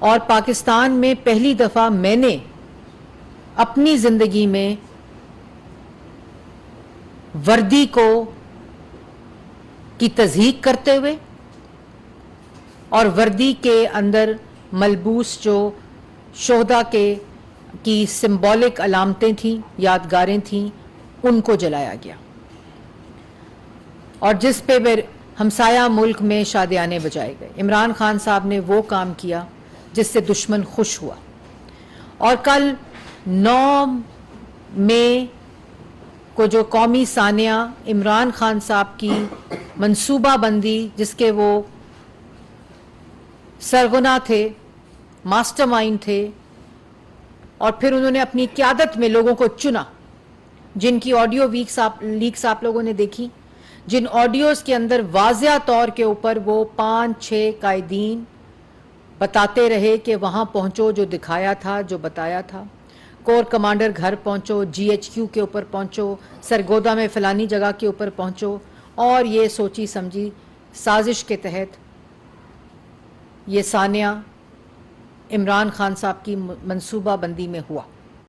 और पाकिस्तान में पहली दफ़ा मैंने अपनी ज़िंदगी में वर्दी को की तज़हीक करते हुए और वर्दी के अंदर मलबूस जो शोहदा की सिंबॉलिक अलामतें थीं, यादगारें थीं, उनको जलाया गया। और जिस पे फिर हमसाया मुल्क में शादियाने बजाए गए। इमरान खान साहब ने वो काम किया जिससे दुश्मन खुश हुआ। और कल 9 मई को जो कौमी सानिया इमरान खान साहब की मंसूबाबंदी, जिसके वो सरगना थे, मास्टरमाइंड थे, और फिर उन्होंने अपनी क़यादत में लोगों को चुना, जिनकी ऑडियो लीक्स आप लोगों ने देखी, जिन ऑडियोज़ के अंदर वाज़िया तौर के ऊपर वो 5-6 कायदीन बताते रहे कि वहाँ पहुँचो, जो दिखाया था, जो बताया था। कोर कमांडर घर पहुँचो, GHQ के ऊपर पहुँचो, सरगोदा में फ़लानी जगह के ऊपर पहुँचो, और ये सोची समझी साजिश के तहत ये सानिया इमरान खान साहब की मंसूबाबंदी में हुआ।